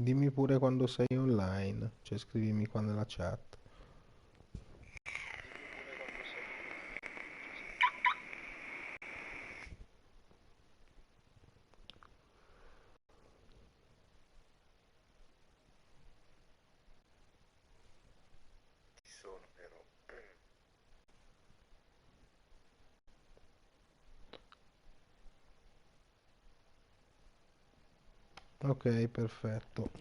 Dimmi pure quando sei online, cioè scrivimi qua nella chat. Ci sono però. Ok, perfetto.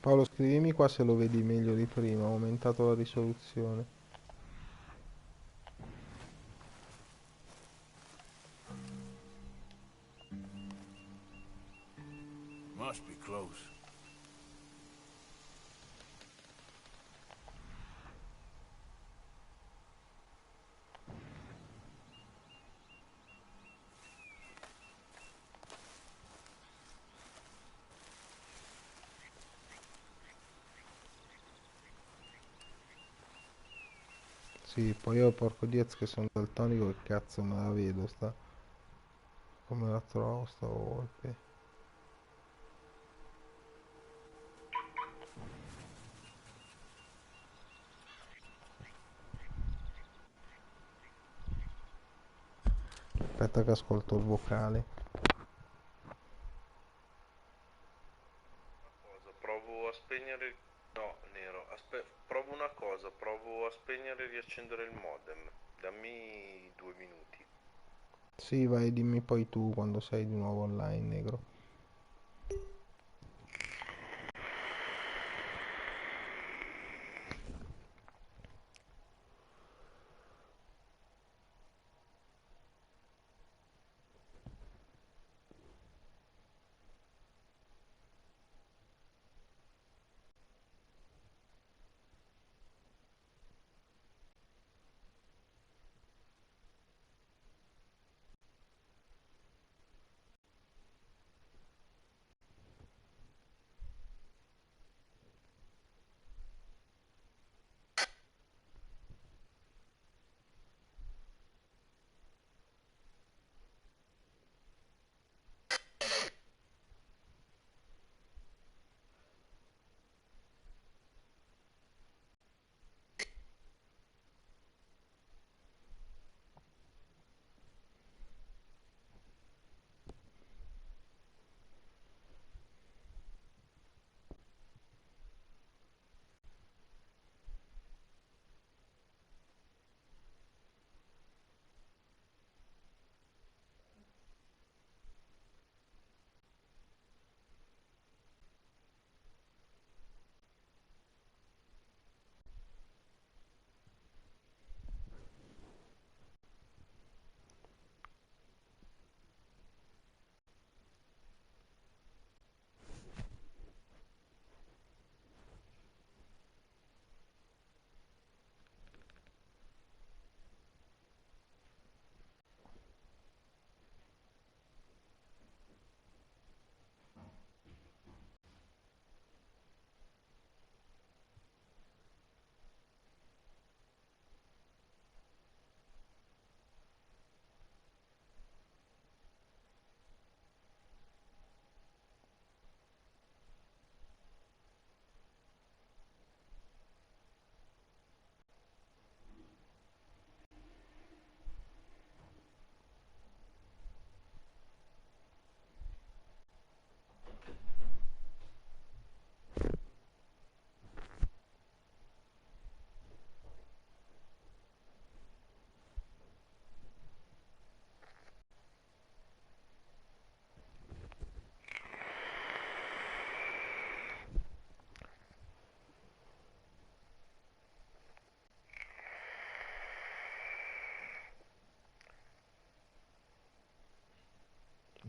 Paolo, scrivimi qua se lo vedi meglio di prima, ho aumentato la risoluzione. Must be close. Sì, poi io porco Diaz che sono daltonico, che cazzo me la vedo sta... Come la trovo sta volpe? Aspetta che ascolto il vocale. Una cosa, provo a spegnere. No, Nero, provo una cosa, provo a spegnere e riaccendere il modem. Dammi 2 minuti. Sì, vai, dimmi poi tu quando sei di nuovo online, negro.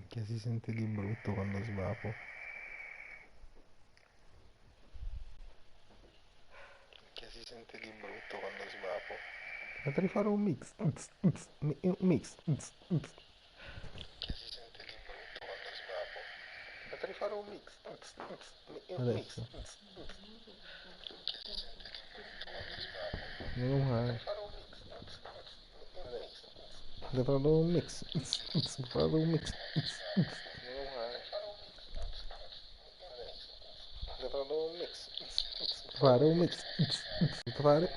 Che si sente di brutto quando svapo. Che si sente di brutto quando svapo. Potrei fare un mix. Un mix. Che si sente di brutto quando svapo. Potrei fare un mix. Un mix. Adesso. Che si sente di brutto quando svapo. Meno Potrei male. fare un mix. Un mix. Adesso. Farò un mix. Farò un mix. Farò un mix. Fare un mix. Fare.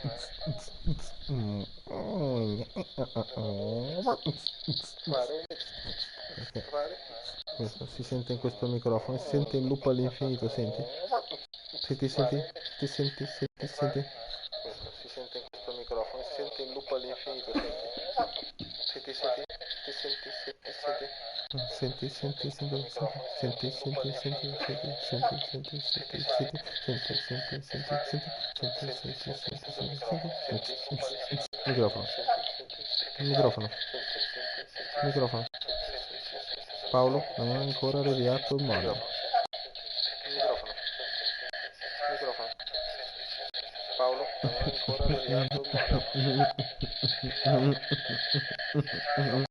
Questo si sente in questo microfono, si sente in loop all'infinito, senti? Senti, senti, ti senti, senti, senti. Questo si sente in questo microfono, si sente in loop all'infinito, senti? Senti, senti, ti senti, senti, senti. Senti, senti, senti, senti, senti, senti, senti, senti, senti, senti, senti, senti, senti, senti, senti, senti, senti, senti, senti, microfono, microfono, microfono. Paolo non ha ancora avviato il modem. Microfono, microfono. Paolo non ha ancora avviato il modem. Paolo non ha ancora avviato il modem.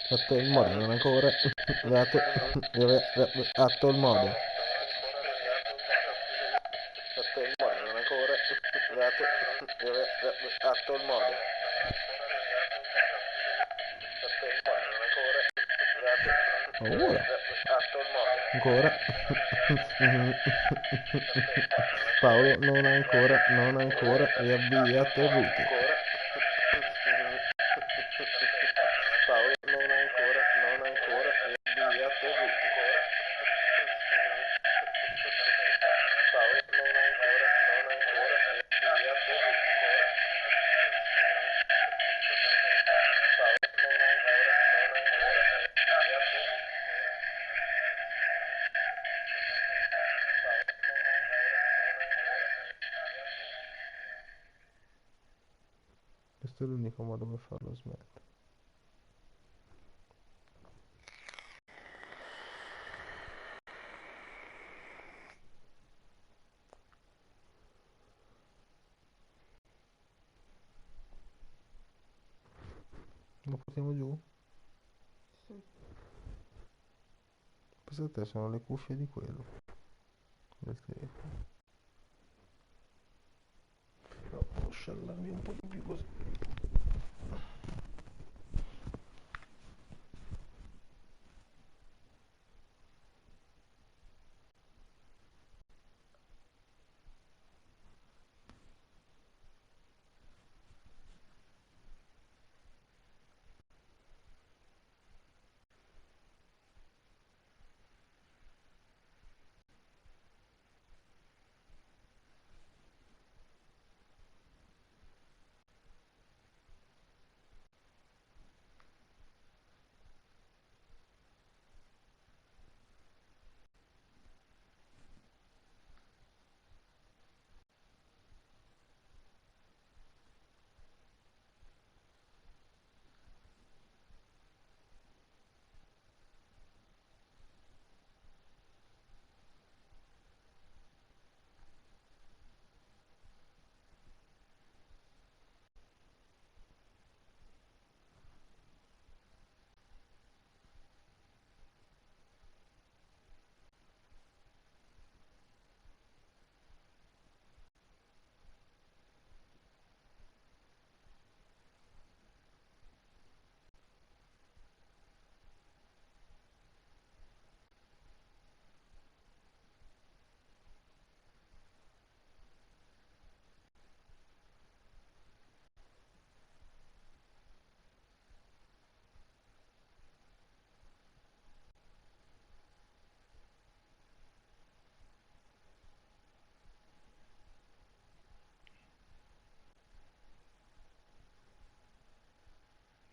Fatto il modem, non ha ancora avviato il modem. Fatto il modem, non ha ancora avviato il modem. Ora. Ancora. Paolo non ha ancora riavviato il router. Paolo non ha ancora riavviato il router. Paolo non ha ancora riavviato il router. Questo è l'unico modo per farlo smettere. Lo portiamo giù? Sì. Pensa a te, sono le cuffie di quello, del telefono. Però devo sciallarmi un po' di più così.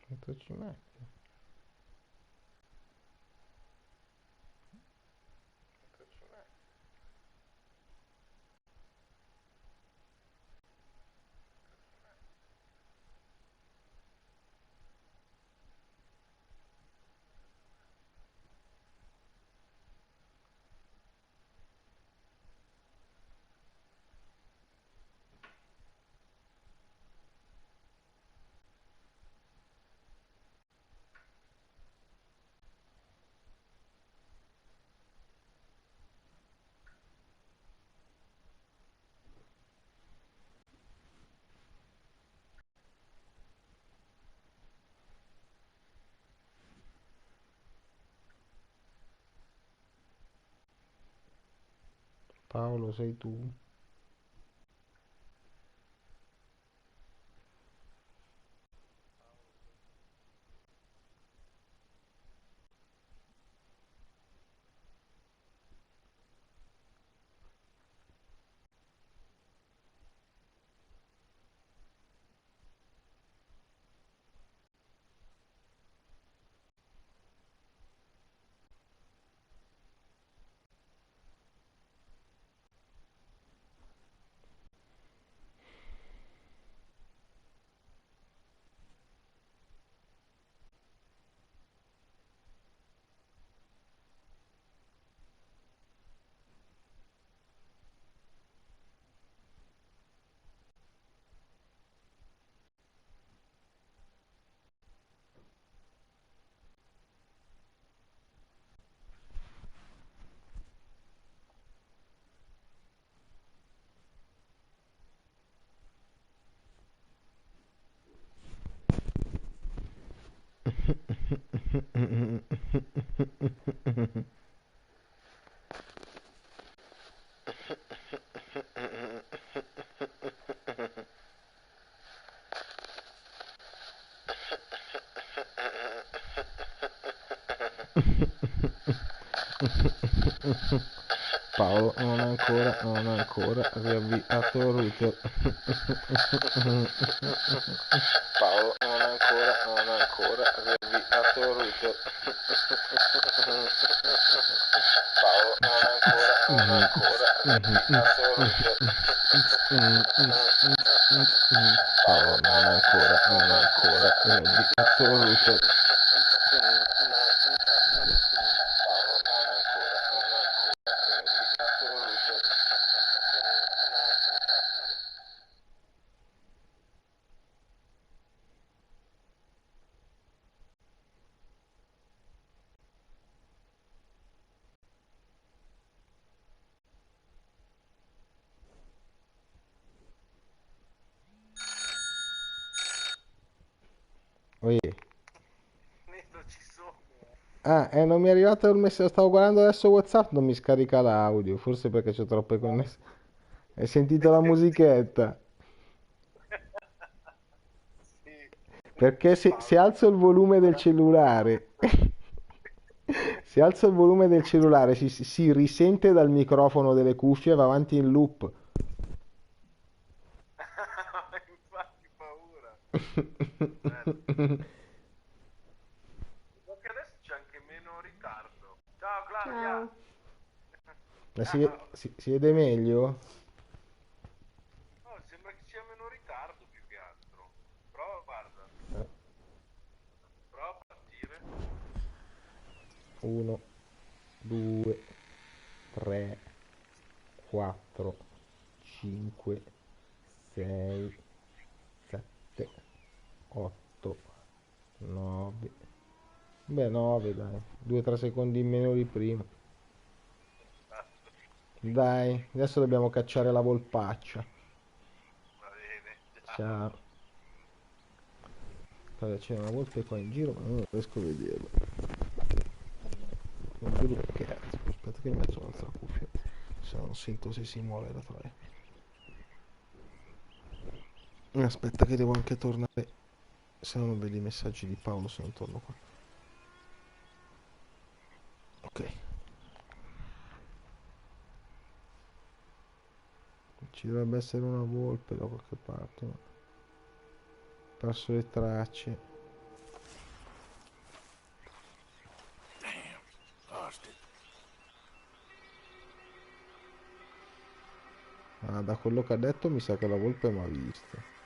Quanto ci metti? Paolo, sei tu? Paolo non ha ancora riavviato il router. Paolo non ha ancora riavviato il router. Paolo non ha ancora riavviato il router. Paolo non ha ancora riavviato il router. Oi. Ci sono. Ah, non mi è arrivato il messaggio, stavo guardando adesso WhatsApp, non mi scarica l'audio, forse perché c'ho troppe connessioni. Hai sentito la musichetta? Sì. Perché se alzo il volume del cellulare, se alzo il volume del cellulare si risente dal microfono delle cuffie e va avanti in loop. Infatti paura. Perché adesso c'è anche meno ritardo. Ciao Claudia. Ma Ciao. si vede meglio? Oh, sembra che sia meno ritardo più che altro. Prova, guarda. Prova a partire. 1, 2, 3, 4, 5, 6, 7, 8, 9. Beh, 9 dai, 2-3 secondi in meno di prima. Esatto. Dai, adesso dobbiamo cacciare la volpaccia. Va bene. Ciao. Ciao. Allora, c'è una volpe qua in giro, ma non riesco a vederla. Non vedo che cazzo. Aspetta che mi metto un'altra cuffia. Se non sento se si muove la troia. Aspetta che devo anche tornare. Se no non vedi i messaggi di Paolo se non torno qua. Ok. Ci dovrebbe essere una volpe da qualche parte, ma ho perso le tracce. Lost it. Ah, da quello che ha detto mi sa che la volpe mi ha visto.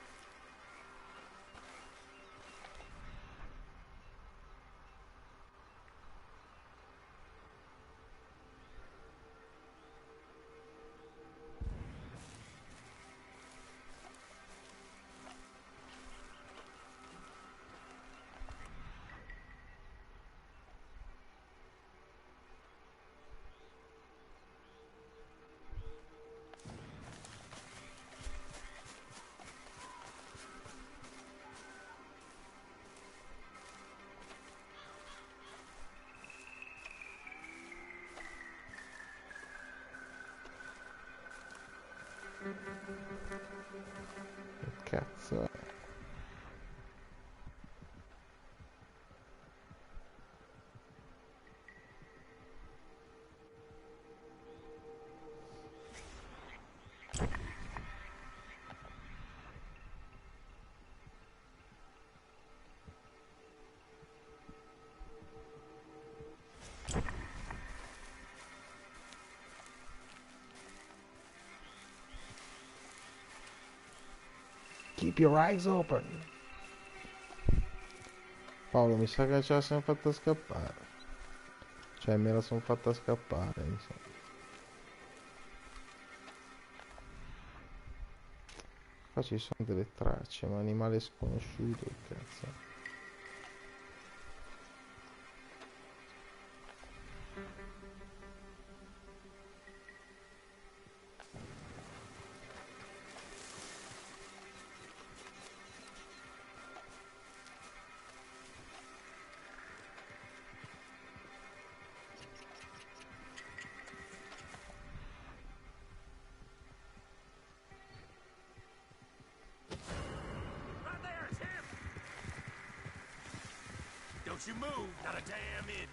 Che cazzo è? Keep your eyes open. Paolo, mi sa che ce la siamo fatta scappare. Cioè, me la sono fatta scappare, insomma. Qua ci sono delle tracce, ma animale sconosciuto, che cazzo. Don't you move, not a damn inch.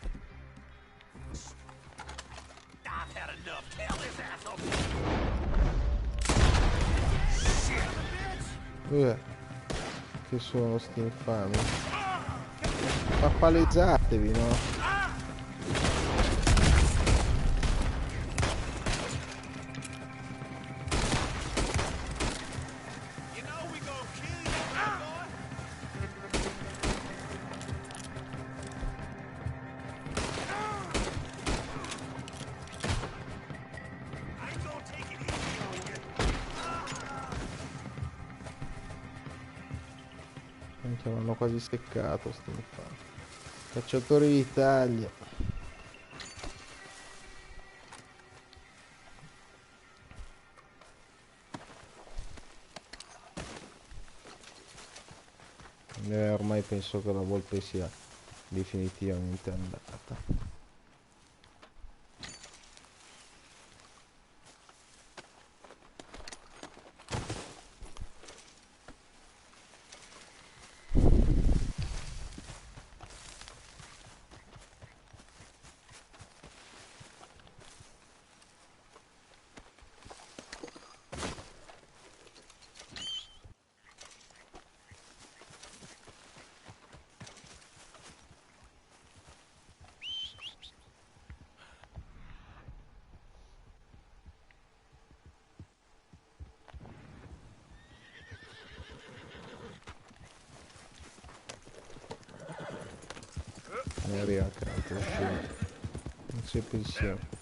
I've had enough. Kill this asshole. Che sono sti infami. Ma palezzatevi, no? Minchia, mi hanno quasi seccato sti infami. Cacciatori d'Italia. Ormai penso che la volpe sia definitivamente andata. Ne arriva accanto, non si pensiamo.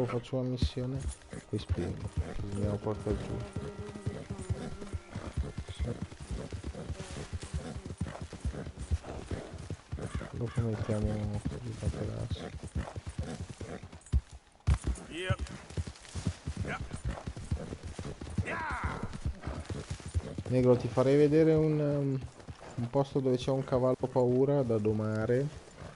Faccio una missione, poi spiego. Andiamo porta giù. Dopo mettiamo il materasso. Negro, ti farei vedere un posto dove c'è un cavallo paura da domare,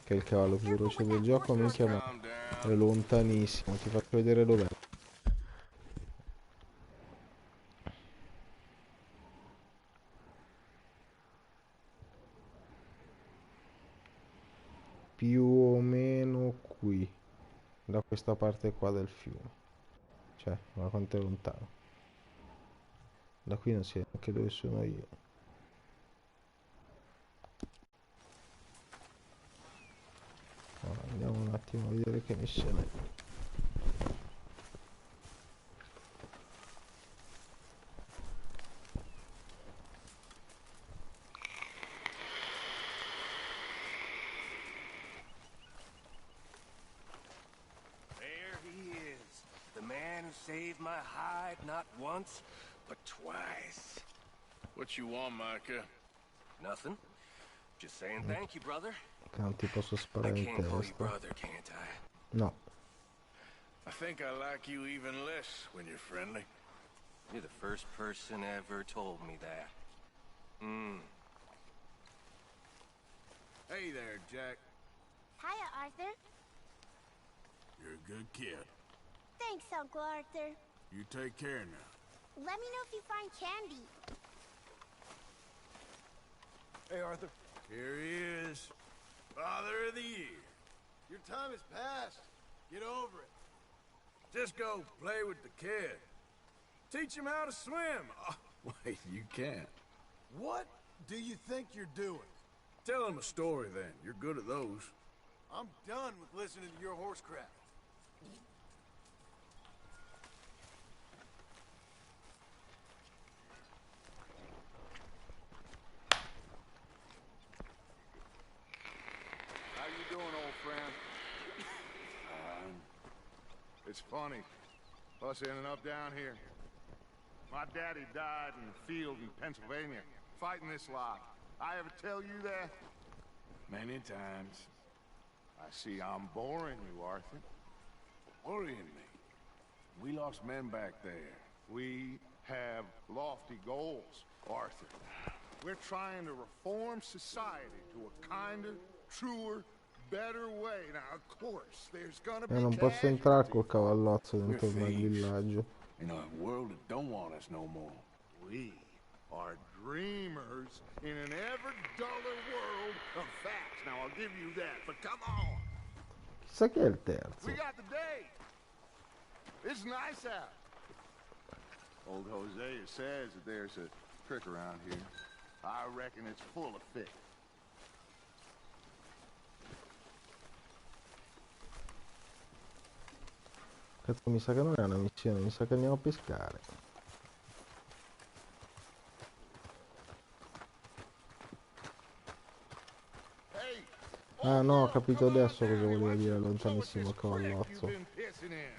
che è il cavallo più veloce del gioco, minchia, ma è lontanissimo. Ti faccio vedere dov'è. Più o meno qui, da questa parte qua del fiume. Cioè, ma quanto è lontano? Da qui non si è neanche dove sono io. Allora, andiamo un attimo a vedere che missione è. There he is. The man who saved my hide not once, but twice. What you want, Micah? Nothing. Just saying thank you, brother. Che non ti posso I sparare in can call you testa. brother, can't I? No. I think I like you even less when you're friendly. You're the first person ever told me that. Hey there, Jack. Hiya, Arthur. You're a good kid. Thanks, Uncle Arthur. You take care now. Let me know if you find candy. Hey, Arthur. Here he is. Father of the Year. Your time has passed. Get over it. Just go play with the kid. Teach him how to swim. Oh, wait, you can't. What do you think you're doing? Tell him a story then. You're good at those. I'm done with listening to your horse crap. How you doing, old friend? It's funny, us ending up down here. My daddy died in the field in Pennsylvania, fighting this lot. I ever tell you that? Many times. I see I'm boring you, Arthur. Worrying me. We lost men back there. We have lofty goals, Arthur. We're trying to reform society to a kinder, truer, better way. Now, of course, there's gonna be Non posso entrare col cavallozzo dentro We're il thieves. villaggio. In a world that don't want us no more. We are dreamers in an ever duller world of facts. Now, I'll give you that, but come on. Chissà chi è il terzo. We got the day. It's nice out. Old Hosea says that there's a trick around here. I reckon it's full of fish. Cazzo, mi sa che non è una missione, mi sa che andiamo a pescare. Hey, Ah no, ho capito come on adesso cosa down here. voleva Why dire don't you lontanissimo show us this cavallozzo. crack you've been pissing in?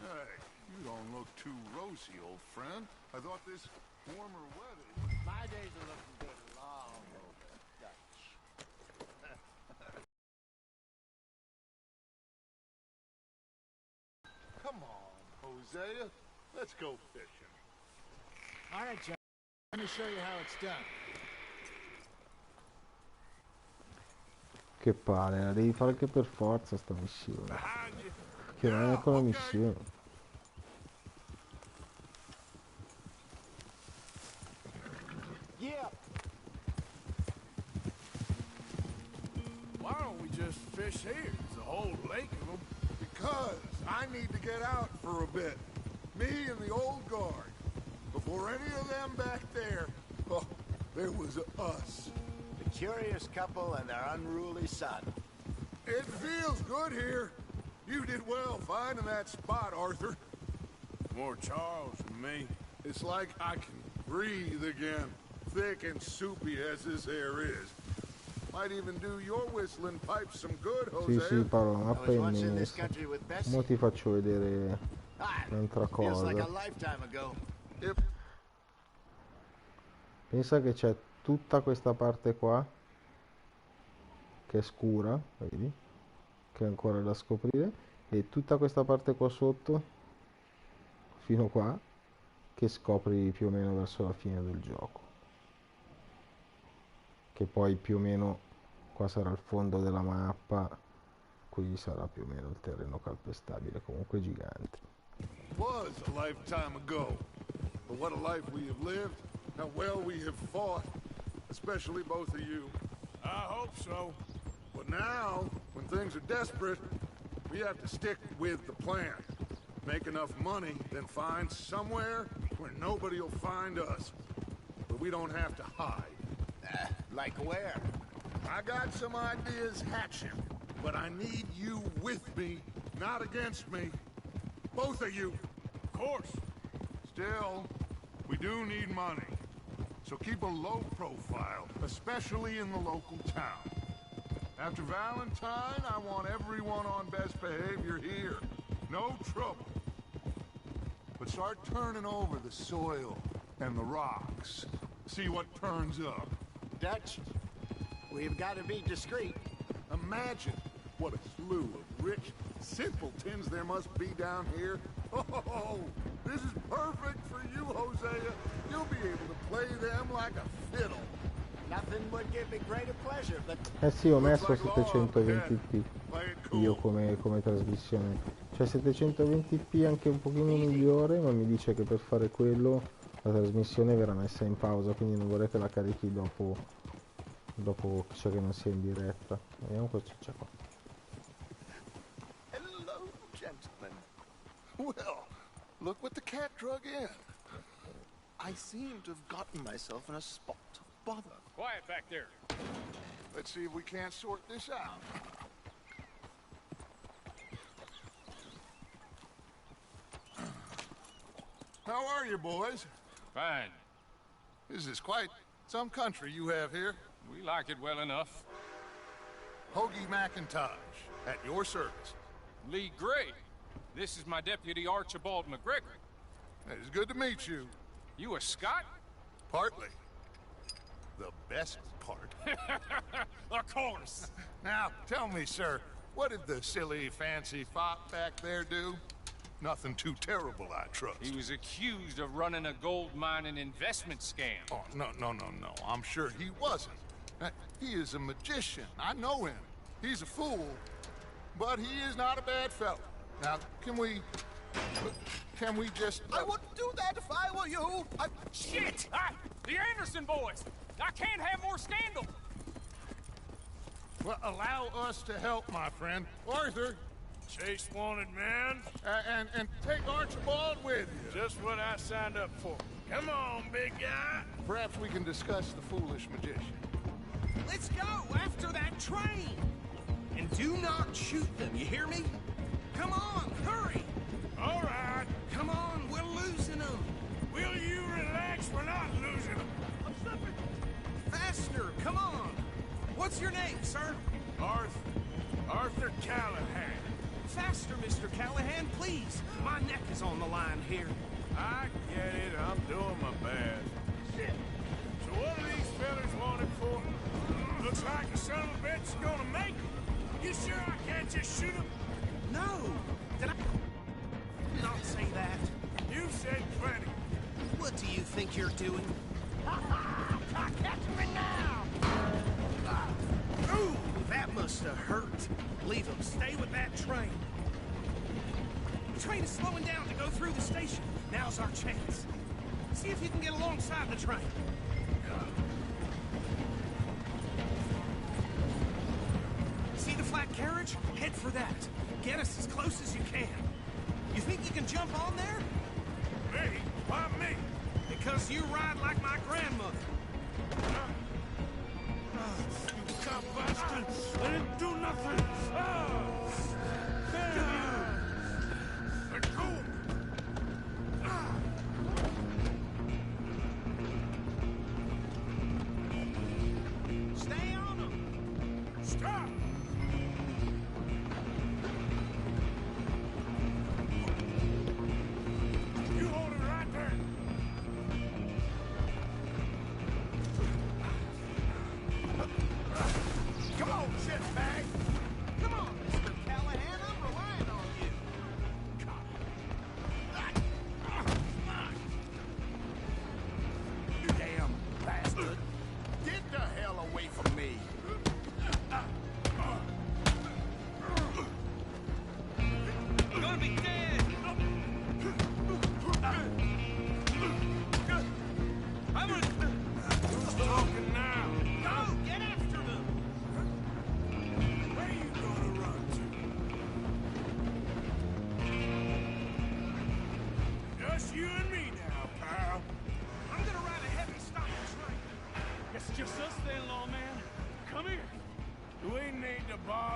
Hey, you don't look too rosy, old friend. I thought this warmer weather... My days are looking good long over. Come on, Hosea. Let's go fishing. All right, John. Let me show you how it's done. Che palle, la devi fare anche per forza sta missione. Behind you. Che non è neanche una missione. Yeah. Why don't we just fish here? There's a whole lake of them. Because I need to get out for a bit. Me and the old guard. Before any of them back there, oh, there was us. The curious couple and their unruly son. It feels good here. You did well finding that spot, Arthur. More Charles than me. It's like I can breathe again, thick and soupy as this air is. Might even do your whistling pipes some good, Sì, Hosea. sì, Paolo, la I mappa was è once in this immensa. country with Bessie. Mo ti faccio vedere Ah, un'altra feels like a cosa. lifetime ago. If Pensa che c'è tutta questa parte qua, che è scura, vedi? Che è ancora da scoprire. E tutta questa parte qua sotto, fino qua, che scopri più o meno verso la fine del gioco. Che poi più o meno qua sarà il fondo della mappa, qui sarà più o meno il terreno calpestabile, comunque gigante. was a lifetime ago. But what a life we have lived, how well we have fought, especially both of you. I hope so. But now, when things are desperate, we have to stick with the plan. Make enough money, then find somewhere where where nobody'll find us. But we don't have to hide. Like where? I got some ideas hatching, but I need you with me, not against me. Both of you. Of course. Still, we do need money. So keep a low profile, especially in the local town. After Valentine, I want everyone on best behavior here. No trouble. But start turning over the soil and the rocks. See what turns up. Dutch, we've got to be discreet. Imagine what a slew of rich simpletons there must be down here. Oh, this is perfect for you, Hosea. You'll be able to play them like a fiddle. Nothing would give me greater pleasure, but Eh sì, ho messo 720p io come trasmissione. Cioè 720p anche un pochino migliore, ma mi dice che per fare quello la trasmissione verrà messa in pausa, quindi non vorrei che la carichi dopo cioè che non sia in diretta. Vediamo cosa c'è qua. Hello, gentlemen. Well, look what the cat drug in. I seem to have gotten myself in a spot of bother. Quiet back there. Let's see if we can't sort this out. How are you, boys? Fine. This is quite some country you have here. We like it well enough. Hoagie McIntosh, at your service. Lee Gray. This is my deputy Archibald McGregor. It's good to meet you. You a Scot? Partly. The best part. Of course. Now, tell me, sir, what did the silly, fancy fop back there do? Nothing too terrible, I trust. He was accused of running a gold mining investment scam. Oh, no. I'm sure he wasn't. He is a magician. I know him. He's a fool, but he is not a bad fellow. Now, can we just... I wouldn't do that if I were you. Shit! The Anderson boys! I can't have more scandal! Well, allow us to help, my friend. Arthur, Chase wanted man. and take Archibald with you. Just what I signed up for. Come on, big guy. Perhaps we can discuss the foolish magician. Let's go after that train! And do not shoot them, you hear me? Come on, hurry! All right. Come on, we're losing them! Will you relax? We're not losing them. I'm slipping! Faster, come on! What's your name, sir? Arthur Callahan. Faster, Mr. Callahan, please! My neck is on the line here. I get it. I'm doing my best. Shit! So what are these fellas wanted for? Looks like the son of a bitch is gonna make it. You sure I can't just shoot him? No! Did I not say that? You said plenty. What do you think you're doing? Catch me now! Ooh, that must have hurt. Leave him. Stay with that train. The train is slowing down to go through the station. Now's our chance. See if you can get alongside the train. See the flat carriage? Head for that. Get us as close as you can. You think you can jump on there? Me? Why me? Because you ride like my grandmother. You cop bastard! I didn't do nothing! Let go! Stay on them! Stop! You hold it right there! Come on, shitbag! Come on, Mr. Callahan!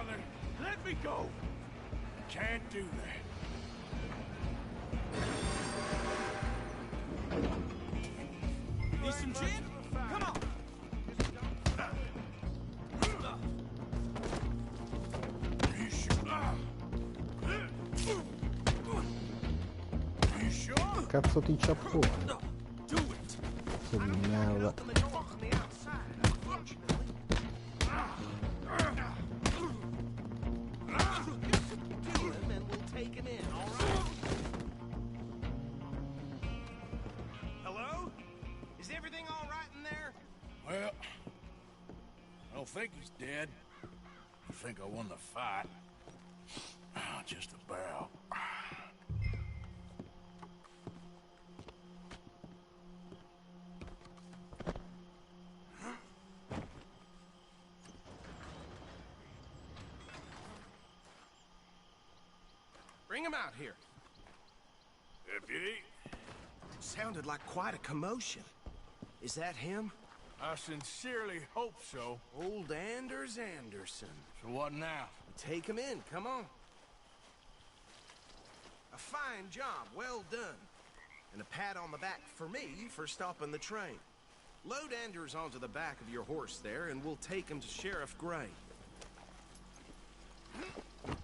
Father, let me go. You can't do that. Need some gin? Come on. You sure? You sure? Cazzo ti ciappone. Do it. Cazzo di merda. Open the door from the outside, unfortunately. Kill him and we'll take him in, all right? Hello? Is everything all right in there? Well, I don't think he's dead. I think I won the fight. Just about. Bring him out here. Deputy, Sounded like quite a commotion. Is that him? I sincerely hope so. Old Anders Anderson. So what now? Take him in, come on. A fine job, well done. And a pat on the back for me for stopping the train. Load Anders onto the back of your horse there, and we'll take him to Sheriff Gray.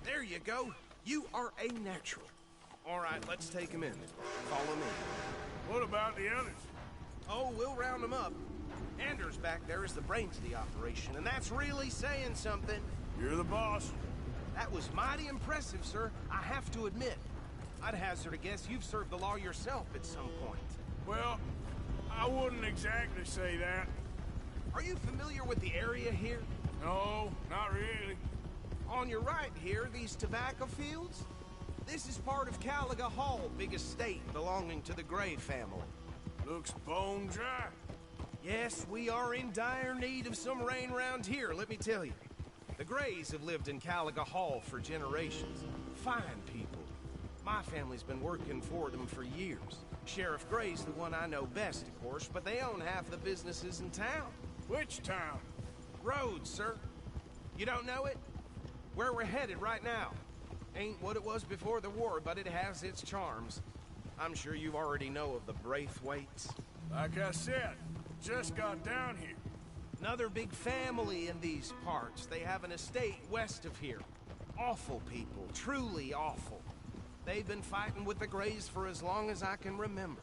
There you go. You are a natural. All right, let's take him in. Follow me. What about the others? Oh, we'll round them up. Anders back there is the brains of the operation, and that's really saying something. You're the boss. That was mighty impressive, sir. I have to admit. I'd hazard a guess you've served the law yourself at some point. Well, I wouldn't exactly say that. Are you familiar with the area here? No, not really. On your right here, these tobacco fields? This is part of Caliga Hall, big estate belonging to the Gray family. Looks bone dry. Yes, we are in dire need of some rain around here, let me tell you. The Grays have lived in Caliga Hall for generations. Fine people. My family's been working for them for years. Sheriff Gray's the one I know best, of course, but they own half the businesses in town. Which town? Rhodes, sir. You don't know it? Where we're headed right now. Ain't what it was before the war, but it has its charms. I'm sure you already know of the Braithwaites. Like I said, just got down here. Another big family in these parts. They have an estate west of here. Awful people, truly awful. They've been fighting with the Grays for as long as I can remember.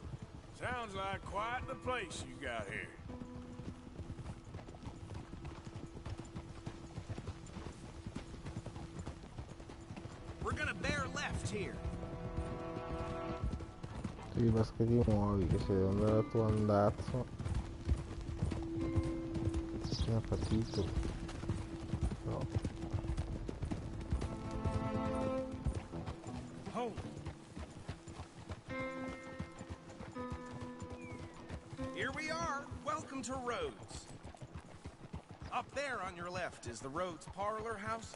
Sounds like quite the place you got here. We're gonna bear left here. Ti basta che ti muovi, che sei andato al tuo andazzo. Che ha patito. No. Hold. Here we are. Welcome to Rhodes. Up there on your left is the Rhodes Parlor House.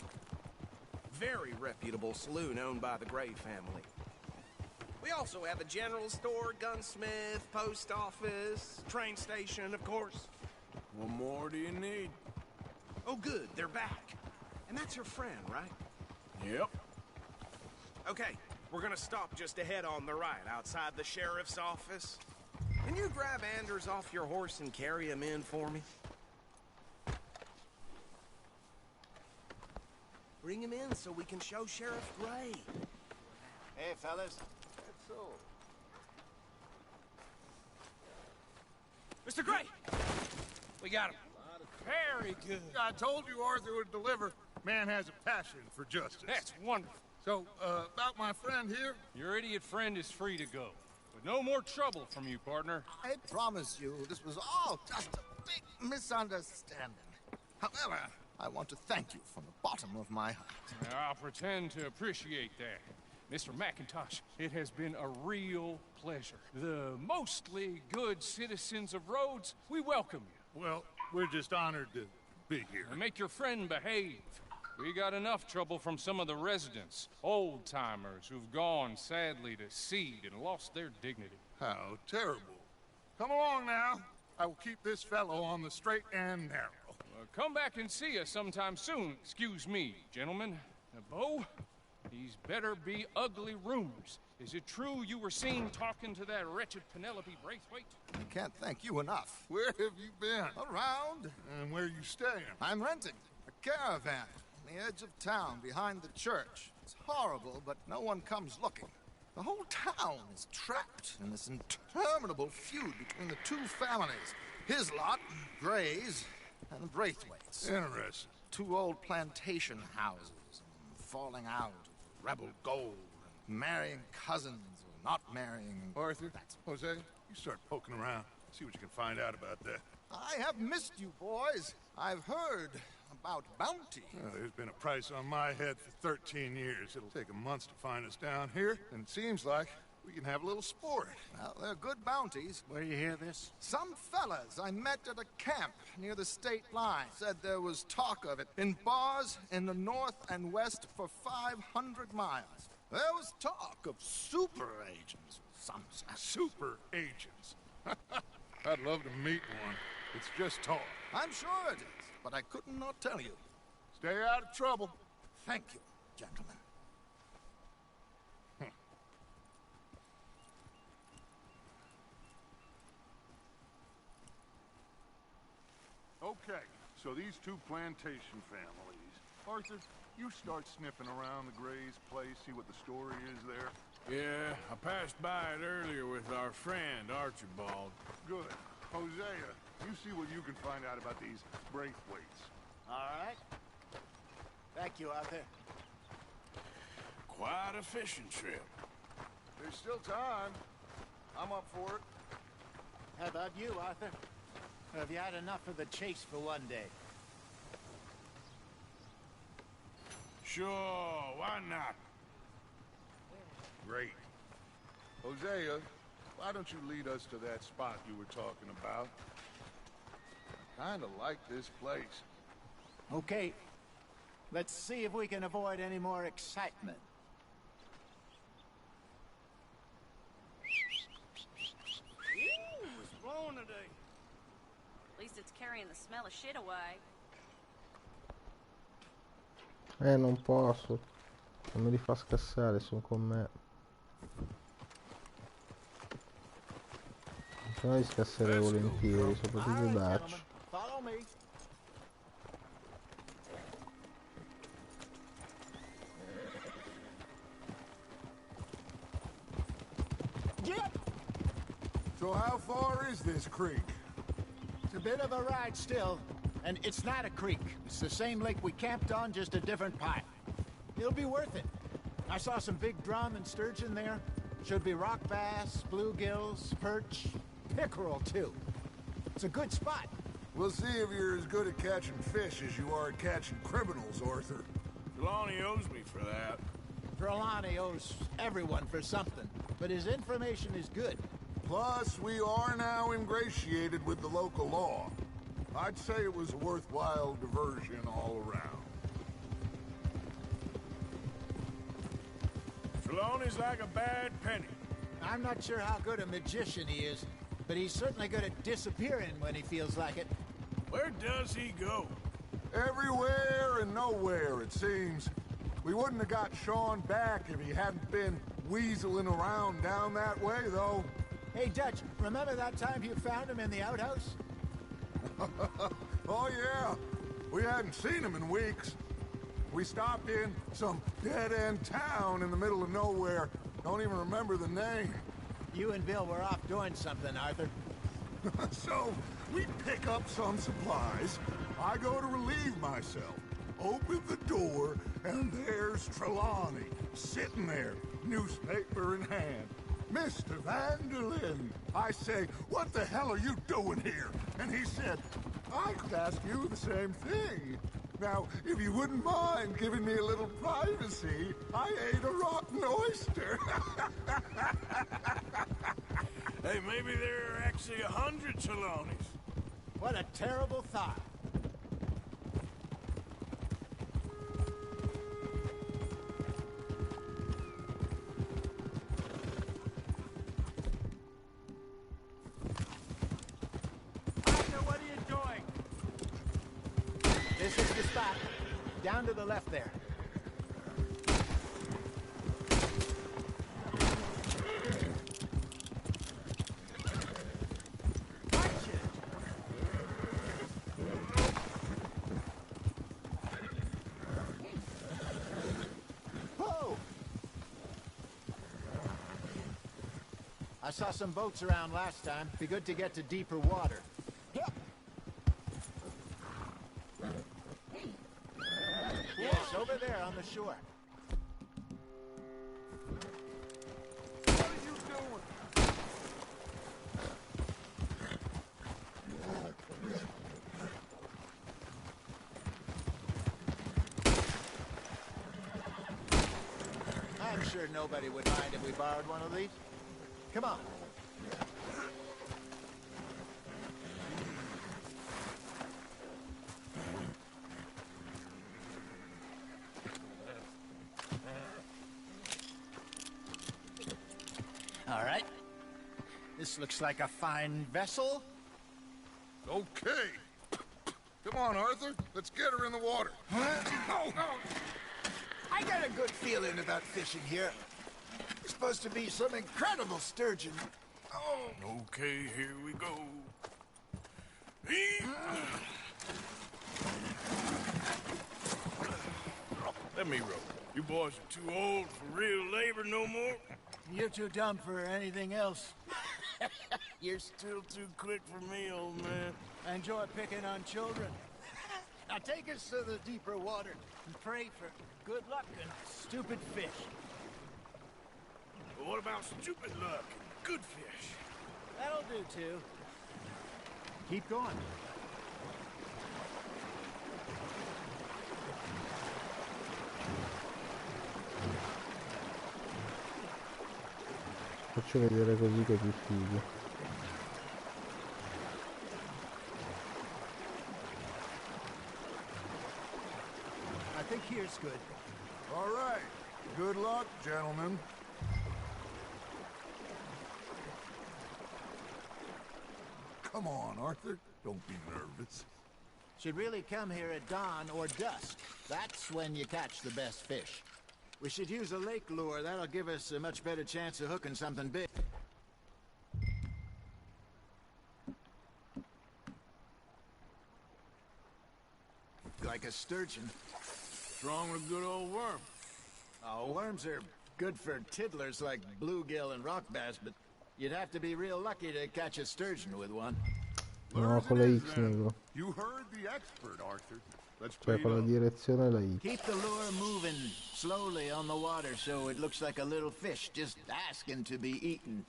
Very reputable saloon owned by the Gray family. We also have a general store, gunsmith, post office, train station, of course. What more do you need? Oh, good, they're back. And that's your friend, right? Yep. Okay, we're gonna stop just ahead on the right, outside the sheriff's office. Can you grab Anders off your horse and carry him in for me? Bring him in so we can show Sheriff Gray. Hey, fellas. That's so. Mr. Gray! We got him. Very good. I told you Arthur would deliver. Man has a passion for justice. That's wonderful. So, about my friend here? Your idiot friend is free to go. With no more trouble from you, partner. I promise you, this was all just a big misunderstanding. However, I want to thank you from the bottom of my heart. I'll pretend to appreciate that. Mr. McIntosh, it has been a real pleasure. The mostly good citizens of Rhodes, we welcome you. Well, we're just honored to be here. And make your friend behave. We got enough trouble from some of the residents, old-timers who've gone, sadly, to seed and lost their dignity. How terrible. Come along now. I will keep this fellow on the straight and narrow. Come back and see us sometime soon. Excuse me, gentlemen. Bo, these better be ugly rumors. Is it true you were seen talking to that wretched Penelope Braithwaite? I can't thank you enough. Where have you been? Around. And where you staying? I'm renting a caravan on the edge of town behind the church. It's horrible, but no one comes looking. The whole town is trapped in this interminable feud between the two families. His lot, Gray's, and the Braithwaites. Interesting. Two old plantation houses, falling out of rebel gold, and marrying cousins or not marrying. Arthur, Jose, you start poking around. See what you can find out about that. I have missed you, boys. I've heard about bounty. Well, there's been a price on my head for 13 years. It'll take a month to find us down here, and it seems like we can have a little sport. Well, they're good bounties. Where do you hear this? Some fellas I met at a camp near the state line said there was talk of it in bars in the north and west for 500 miles. There was talk of super agents, some say. Super agents. I'd love to meet one. It's just talk. I'm sure it is, but I couldn't not tell you. Stay out of trouble. Thank you, gentlemen. Okay, so these two plantation families. Arthur, you start sniffing around the Gray's place, see what the story is there. Yeah, I passed by it earlier with our friend, Archibald. Good. Hosea, you see what you can find out about these Braithwaites. All right. Thank you, Arthur. Quite a fishing trip. There's still time. I'm up for it. How about you, Arthur? Have you had enough of the chase for one day? Sure, why not? Great. Hosea, why don't you lead us to that spot you were talking about? I kinda like this place. Okay. Let's see if we can avoid any more excitement. Ooh, it's blowing today. At least it's carrying the smell of shit away. Non posso. Non me li fa scassare, sono con me. Se no li scasserei volentieri, soprattutto i Dutch. Follow me. So how far is this creek? It's a bit of a ride still, and it's not a creek. It's the same lake we camped on, just a different pipe. It'll be worth it. I saw some big drum and sturgeon there. Should be rock bass, bluegills, perch, pickerel too. It's a good spot. We'll see if you're as good at catching fish as you are at catching criminals, Arthur. Trelawney owes me for that. Trelawney owes everyone for something, but his information is good. Plus, we are now ingratiated with the local law. I'd say it was a worthwhile diversion all around. Trelawney's like a bad penny. I'm not sure how good a magician he is, but he's certainly good at disappearing when he feels like it. Where does he go? Everywhere and nowhere, it seems. We wouldn't have got Sean back if he hadn't been weaseling around down that way, though. Hey, Dutch, remember that time you found him in the outhouse? Oh, yeah. We hadn't seen him in weeks. We stopped in some dead-end town in the middle of nowhere. Don't even remember the name. You and Bill were off doing something, Arthur. So, we pick up some supplies. I go to relieve myself. Open the door, and there's Trelawney, sitting there, newspaper in hand. Mr. Vanderlyn. I say, what the hell are you doing here? And he said, I could ask you the same thing. Now, if you wouldn't mind giving me a little privacy, I ate a rotten oyster. Hey, maybe there are actually 100 Trelawneys. What a terrible thought. Arthur, what are you doing? stop. Down to the left there. I saw some boats around last time. Be good to get to deeper water. Yep. Yes, over there on the shore. What are you doing? I'm sure nobody would mind if we borrowed one of these. Come on. All right. This looks like a fine vessel. Okay. Come on, Arthur. Let's get her in the water. I got a good feeling about fishing here. It's supposed to be some incredible sturgeon. Oh. Okay, here we go. Let me row. You boys are too old for real labor no more. You're too dumb for anything else. You're still too quick for me, old man. I enjoy picking on children. Now take us to the deeper water and pray for good luck and stupid fish. But what about stupid luck and good fish? That'll do, too. Keep going. Faccio vedere così che è più figo. I think here's good. All right. Good luck, gentlemen. Come on, Arthur. Don't be nervous. Should really come here at dawn or dusk. That's when you catch the best fish. We should use a lake lure. That'll give us a much better chance of hooking something big. Like a sturgeon. Strong with a good old worm. Oh, worms are good for tiddlers like bluegill and rock bass, but you'd have to be real lucky to catch a sturgeon with one. No, con la X, nego. You heard the expert, Arthur. Let's Cioè speed con la up. direzione la X. Keep the lure moving slowly on the water so it looks like a little fish just asking to be eaten.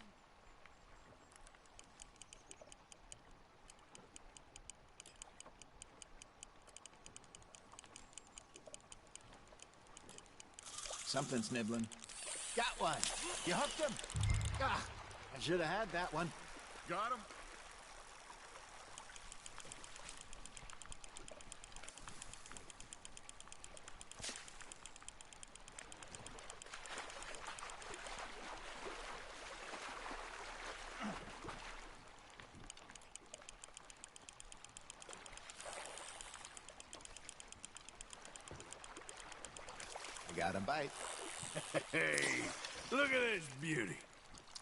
Something's nibbling. Got one. You hooked him. Ah, I should have had that one. Got him. I got a bite. Hey, look at this beauty.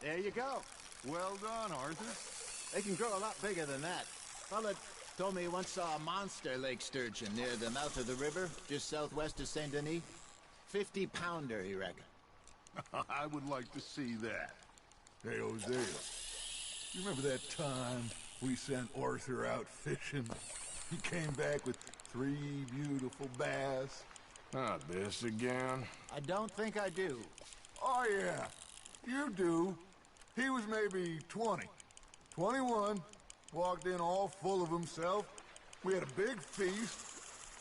There you go. Well done, Arthur. They can grow a lot bigger than that. Fella told me he once saw a monster lake sturgeon near the mouth of the river, just southwest of Saint Denis. 50-pounder, he reckoned. I would like to see that. Hey, Hosea. You remember that time we sent Arthur out fishing? He came back with 3 beautiful bass. Not this again. I don't think I do. Oh, yeah. You do. He was maybe 20. 21. Walked in all full of himself. We had a big feast.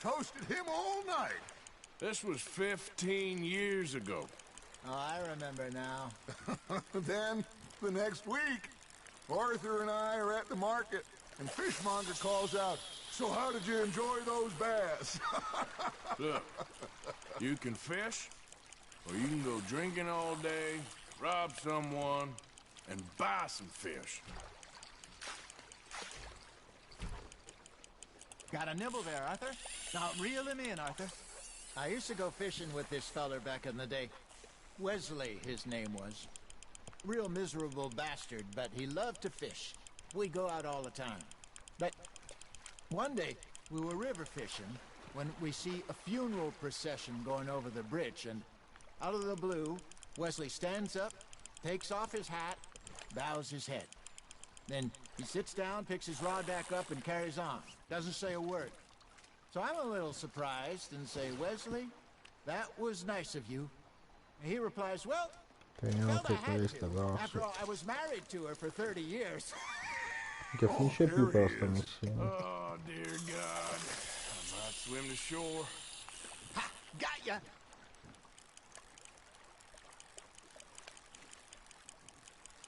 Toasted him all night. This was 15 years ago. Oh, I remember now. Then, the next week, Arthur and I are at the market, and Fishmonger calls out, "So how did you enjoy those bass?" Look, you can fish, or you can go drinking all day, rob someone, and buy some fish. Got a nibble there, Arthur? Now reel him in, Arthur. I used to go fishing with this feller back in the day. Wesley, his name was. Real miserable bastard, but he loved to fish. We'd go out all the time. But one day, we were river fishing when we see a funeral procession going over the bridge, and out of the blue, Wesley stands up, takes off his hat, bows his head. Then he sits down, picks his rod back up, and carries on. Doesn't say a word. So I'm a little surprised and say, Wesley, that was nice of you. And he replies, well, Teniamo felt I anche had questa to. After grossa. all, I was married to her for 30 years. Che finisce più tosta missione. Oh, dear God. I might swim to shore. Ha! Got ya!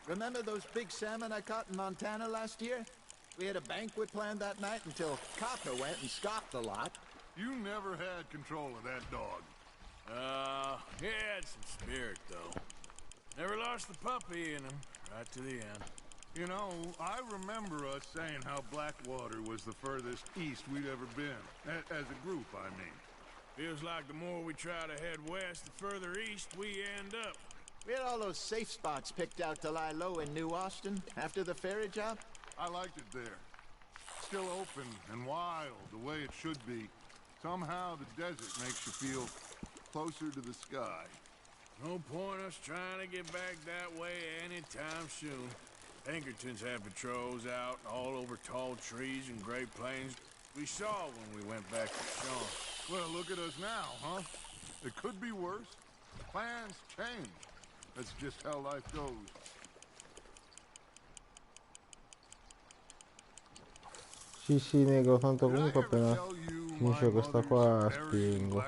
Remember those big salmon I caught in Montana last year? We had a banquet planned that night until Copper went and scoffed a lot. You never had control of that dog. He had some spirit, though. Never lost the puppy in him, right to the end. You know, I remember us saying how Blackwater was the furthest east we'd ever been. As a group, I mean. Feels like the more we try to head west, the further east we end up. We had all those safe spots picked out to lie low in New Austin after the ferry job. I liked it there. Still open and wild, the way it should be. Somehow the desert makes you feel closer to the sky. No point us trying to get back that way anytime soon. Pinkertons had patrols out all over tall trees and Great Plains. We saw when we went back to Sean. Well, look at us now, huh? It could be worse. Plans change. That's just how life goes. Sì, sì, nego, tanto comunque appena finisce questa qua spingo.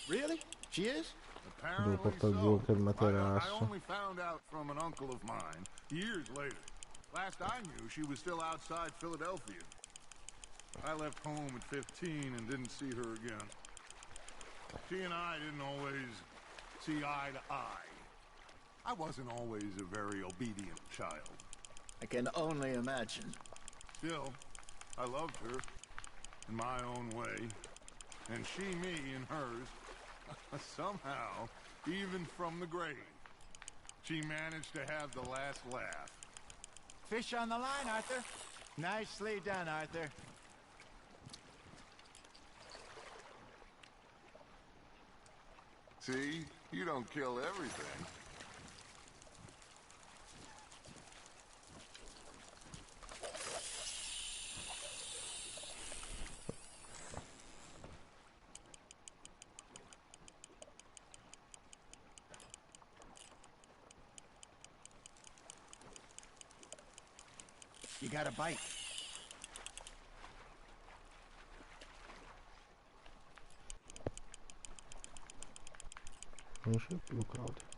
Really? She is? Devo portare giù anche il I materasso. only found out from an uncle of mine years later. Last I knew, she was still outside Philadelphia. I left home at 15 and didn't see her again. She and I didn't always see eye to eye. I wasn't always a very obedient child. I can only imagine. Still, I loved her in my own way, and she me in hers. Somehow, even from the grave, she managed to have the last laugh. Fish on the line, Arthur. Nicely done, Arthur. See? You don't kill everything. You got a bite. Finisce più, Claudio.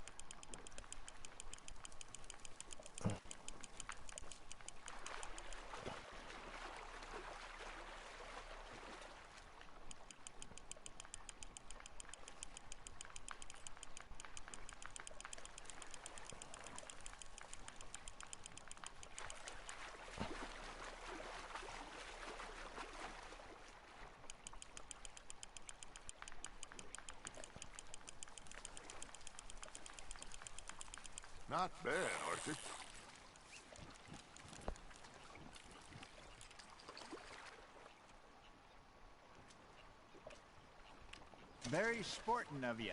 Not bad, Arthur. Very sporting of you.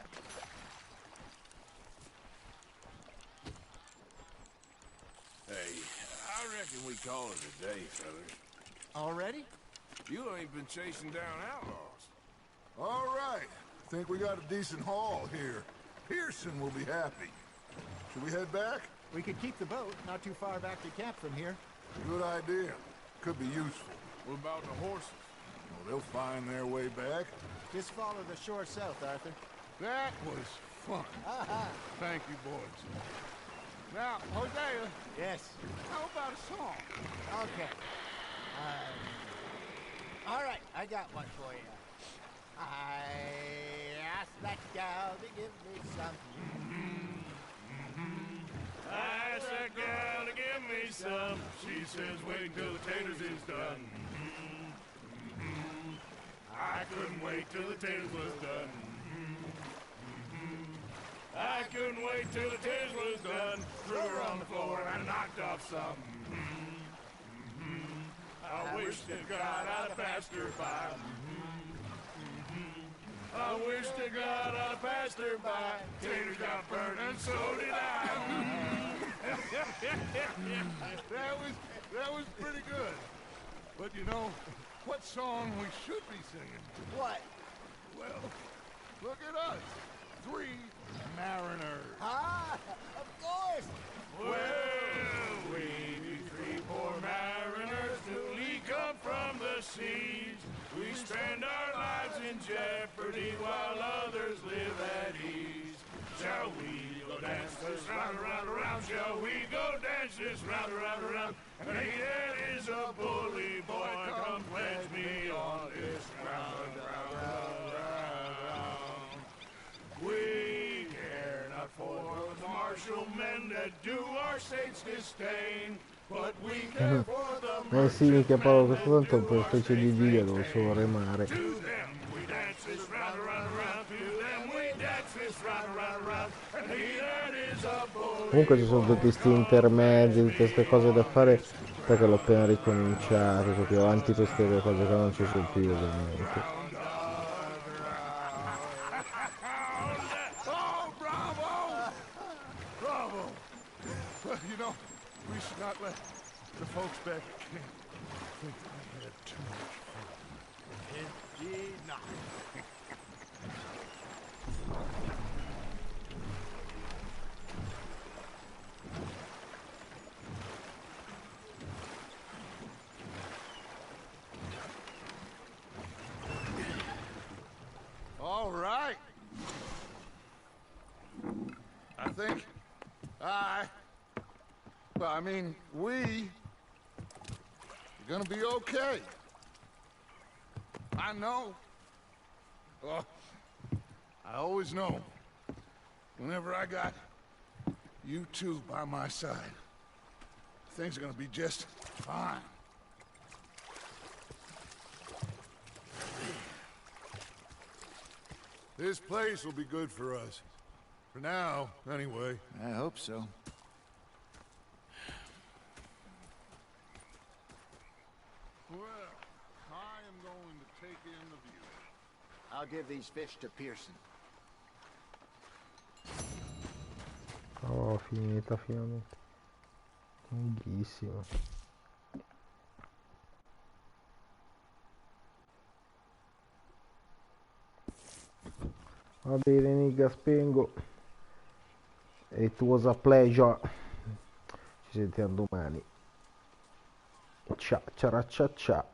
Hey, I reckon we call it a day, fellas. Already? You ain't been chasing down outlaws. All right. Think we got a decent haul here. Pearson will be happy. Should we head back? We could keep the boat not too far back to camp from here. Good idea. Could be useful. What about the horses? Well, they'll find their way back. Just follow the shore south, Arthur. That was fun. Thank you, boys. Now, Hosea. Yes. How about a song? Okay. All right, I got one for you. I asked that gal to give me some. I asked that gal to give me some. She says wait till the taters is done. I couldn't wait till the tales was done. I couldn't wait till the tales was done. Threw her on the floor and I knocked off some. I wish to God I'd have passed her by. I wish to God I'd have passed her by. Taters got burned and so did I. That was pretty good. But you know, what song we should be singing? What? Well, look at us. 3 mariners. Ah, of course. Well, we be 3 poor mariners newly come from the seas. We spend our lives in jeopardy while others live at ease. Shall we go dance this round, around, around? Shall we go dance this round, around, around? And he that is a bully boy, come pledge me on this round, round, round, round. We care not for the martial men that do our state's disdain, but we care for the sì, mica Paolo, questo tanto per specie di video devo solo remare. to them we dance this round, around, around. To them we dance this round, around, around. And he that is a bully. Comunque ci sono tutti questi intermezzi, tutte queste cose da fare perché l'ho appena ricominciato, sono più avanti queste cose che non ci sono più ovviamente. Oh, bravo! Bravo! Well, you know, we should not let the folks back at camp think we had too much fun. Indeed not. All right. I think we are gonna be okay. I know. Well, I always know. Whenever I got you two by my side, things are gonna be just fine. This place will be good for us. For now, anyway. I hope so. Well, I am going to take in the view. I'll give these fish to Pearson. Oh, finita finalmente. Lunghissima. Va bene, Niga, spengo. It was a pleasure. Ci sentiamo domani. Ciao, ciao, ciao, ciao.